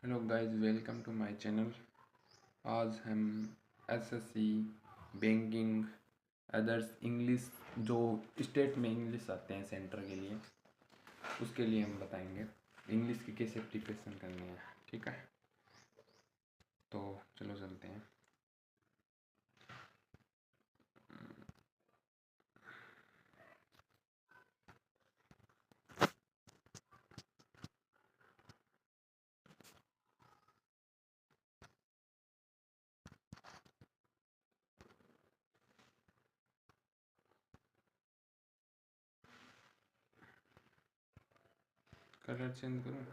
Hello guys, welcome to my channel. आज हम SSC, banking, others English जो state में इंग्लिश आते हैं सेंटर के लिए, उसके लिए हम बताएंगे इंग्लिश की कैसे प्रिपरेशन करनी है। ठीक है, तो चलो चलते हैं। कलर चेंज करूँ?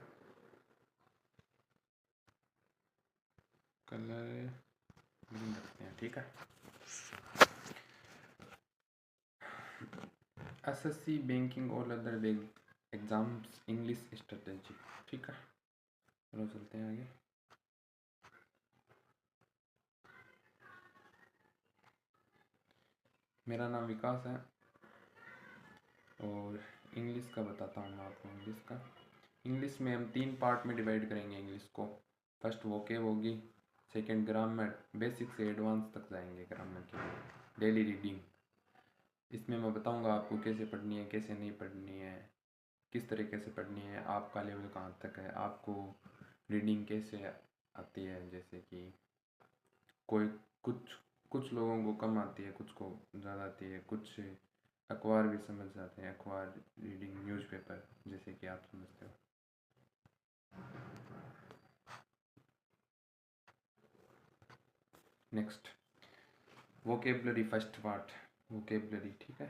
कलर ग्रीन रखते हैं। ठीक है, एसएससी, बैंकिंग और अदर एग्जाम्स इंग्लिश स्ट्रेटेजी। ठीक है, चलो चलते हैं आगे। मेरा नाम विकास है और इंग्लिश का बताता हूँ मैं आपको। इंग्लिश में हम 3 पार्ट में डिवाइड करेंगे इंग्लिश को। फर्स्ट वोकेब होगी, सेकंड ग्रामर, बेसिक से एडवांस तक जाएंगे ग्रामर के लिए। डेली रीडिंग, इसमें मैं बताऊंगा आपको कैसे पढ़नी है, कैसे नहीं पढ़नी है, किस तरीके से पढ़नी है, आपका लेवल कहाँ तक है, आपको रीडिंग कैसे आती है। जैसे कि कोई कुछ कुछ लोगों को कम आती है, कुछ को ज़्यादा आती है, कुछ अखबार भी समझ जाते हैं, अखबार रीडिंग, न्यूज़पेपर, जैसे कि आप समझते हो। Next, vocabulary first part, vocabulary. ठीक है,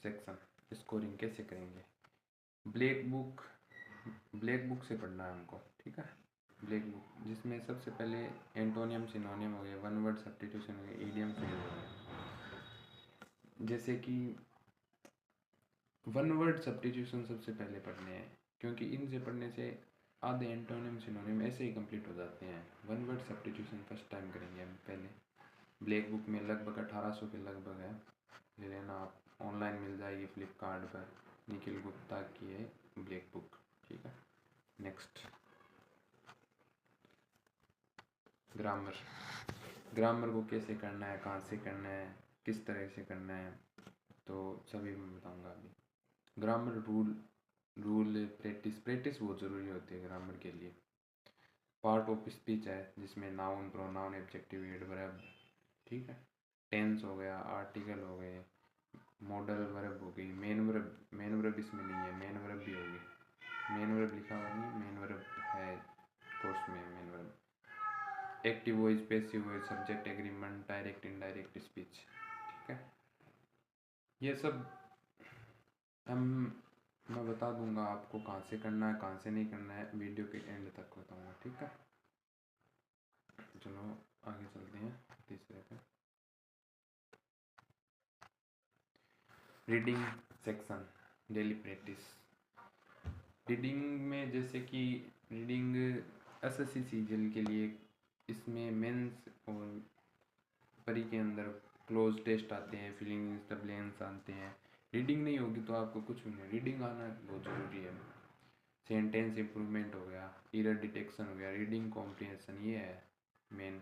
सेक्शन स्कोरिंग कैसे करेंगे। ब्लैक बुक से पढ़ना है हमको। ठीक है, ब्लैक बुक, जिसमें सबसे पहले एंटोनियम, सिनोनियम हो गए, वन वर्ड सब्स्टिट्यूशन हो गए, इडियम फ्रेज हो गए। जैसे कि वन वर्ड सब्स्टिट्यूशन सबसे पहले पढ़ने हैं, क्योंकि इनसे पढ़ने से आधे एंटोनियम सिनोनियम ऐसे ही कंप्लीट हो जाते हैं। One word substitution first time करेंगे हम पहले। ब्लैक बुक में लगभग 1800 के लगभग है, ले लेना आप, ऑनलाइन मिल जाएगी फ्लिपकार्ट पर। निखिल गुप्ता की है ब्लैक बुक। ठीक है, नेक्स्ट, ग्रामर को कैसे करना है, कहाँ से करना है, किस तरह से करना है, तो सभी मैं बताऊंगा अभी। ग्रामर रूल प्रैक्टिस बहुत ज़रूरी होती है ग्रामर के लिए। पार्ट ऑफ स्पीच है, जिसमें नाउन, प्रोनाउन, एब्जेक्टिव, एडवर्ब। ठीक है, टेंस हो गया, आर्टिकल हो गए, मॉडल वर्ब हो गई, मेन वर्ब इसमें नहीं है, मेन वर्ब भी होगी। मेन वर्ब लिखा हुआ नहीं, मेन वर्ब है कोर्स में। Main verb, active voice, passive voice, subject, agreement, direct, indirect speech. ठीक है, ये सब हम मैं बता दूंगा आपको कहाँ से करना है, कहाँ से नहीं करना है, वीडियो के एंड तक बताऊंगा। ठीक है, चलो आगे चलते हैं तीसरे पे। Reading section, daily practice. Reading में जैसे कि रीडिंग एसएससी सीजीएल के लिए, इसमें मेंस और परी के अंदर क्लोज टेस्ट आते हैं, फिलिंग इन द ब्लैंक्स आते हैं। रीडिंग नहीं होगी तो आपको कुछ भी नहीं, रीडिंग आना बहुत ज़रूरी है। सेंटेंस इंप्रूवमेंट हो गया, एरर डिटेक्शन हो गया, रीडिंग कॉम्प्रिहेंशन, ये है मेन।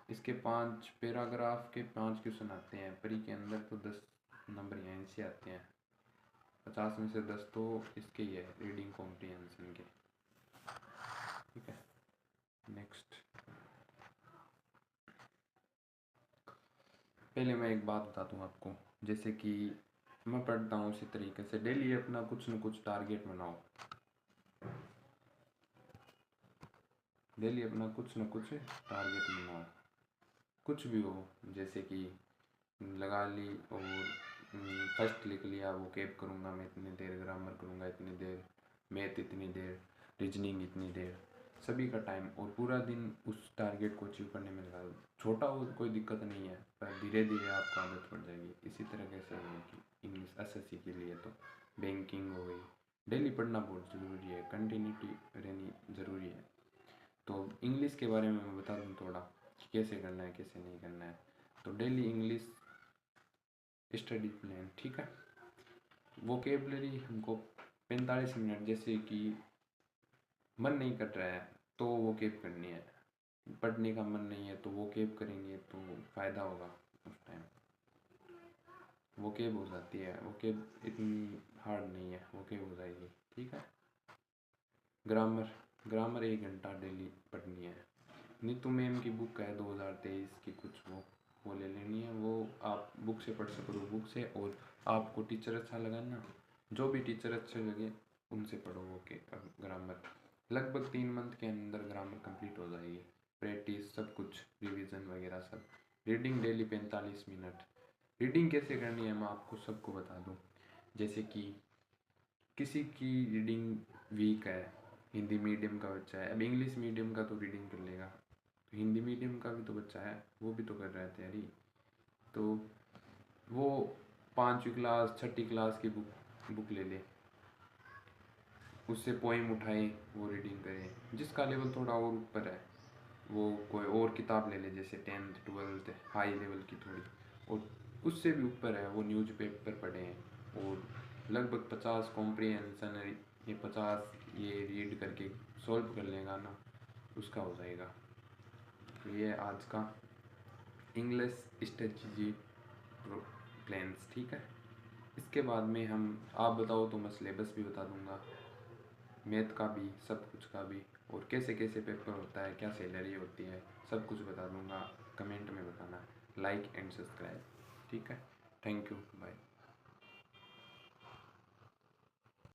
इसके 5 पैराग्राफ के 5 क्वेश्चन आते हैं परी के अंदर, तो 10 नंबर यहाँ से आते हैं। 50 में से 10 तो इसके ही है, रीडिंग कॉम्प्रिहेंशन के। ठीक है, नेक्स्ट, पहले मैं एक बात बता दूँ आपको। जैसे कि मैं पढ़ता हूँ उसी तरीके से डेली अपना कुछ न कुछ टारगेट बनाओ। डेली अपना कुछ न कुछ टारगेट बनाओ, कुछ भी हो। जैसे कि लगा ली और फर्स्ट लिख लिया, वो कैब करूँगा मैं इतनी देर, ग्रामर करूँगा इतनी देर, मैथ इतनी देर, रीजनिंग इतनी देर, सभी का टाइम, और पूरा दिन उस टारगेट को अचीव करने में लगा दो। छोटा हो कोई दिक्कत नहीं है, पर धीरे धीरे आपको आदत पड़ जाएगी। इसी तरह से है कि इंग्लिश एसएससी के लिए तो बैंकिंग हो गई, डेली पढ़ना बहुत ज़रूरी है, कंटिन्यूटी रहनी ज़रूरी है। तो इंग्लिश के बारे में मैं बता दूँ थोड़ा कि कैसे करना है, कैसे नहीं करना है। तो डेली इंग्लिश स्टडी प्लान। ठीक है, वोकेबलरी हमको 45 मिनट, जैसे कि मन नहीं कर रहा है तो वो केप करनी है। पढ़ने का मन नहीं है तो वो केप करेंगे तो फ़ायदा होगा उस टाइम। वो केप हो जाती है, वो केप इतनी हार्ड नहीं है, वो केप हो जाएगी। ठीक है। ग्रामर, ग्रामर 1 घंटा डेली पढ़नी है। नीतू मैम की बुक है 2023 की कुछ, वो ले लेनी है। वो आप बुक से पढ़ सको तो बुक से, और आपको टीचर अच्छा लगा ना, जो भी टीचर अच्छे लगे उनसे पढ़ो वो के ग्रामर। लगभग 3 मंथ के अंदर ग्रामर कंप्लीट हो जाएगी। प्रैक्टिस सब कुछ, रिवीजन वगैरह सब। Reading daily 45 minute. रीडिंग कैसे करनी है मैं आपको सबको बता दूँ। जैसे कि किसी की रीडिंग वीक है, हिंदी मीडियम का बच्चा है, अब इंग्लिश मीडियम का तो रीडिंग कर लेगा, तो हिंदी मीडियम का भी तो बच्चा है, वो भी तो कर रहा है तैयारी। तो वो 5वीं क्लास 6ठी क्लास की बुक ले ले, उससे पोइम उठाए, वो रीडिंग करे। जिसका लेवल थोड़ा और ऊपर है वो कोई और किताब ले ले, जैसे 10th 12th हाई लेवल की थोड़ी, और उससे भी ऊपर है वो न्यूज़पेपर पढ़ें। और लगभग 50 कॉम्प्रिहेंसन है, ये 50 ये रीड करके सॉल्व कर लेगा ना, उसका हो जाएगा। तो ये आज का इंग्लिश स्ट्रेटजी प्लान्स। ठीक है। इसके बाद में हम, आप बताओ तो मैं सिलेबस भी बता दूंगा, मैथ का भी, सब कुछ का भी, और कैसे कैसे पेपर होता है, क्या सैलरी होती है, सब कुछ बता दूंगा। कमेंट में बताना, लाइक एंड सब्सक्राइब। ठीक है। Thank you, bye.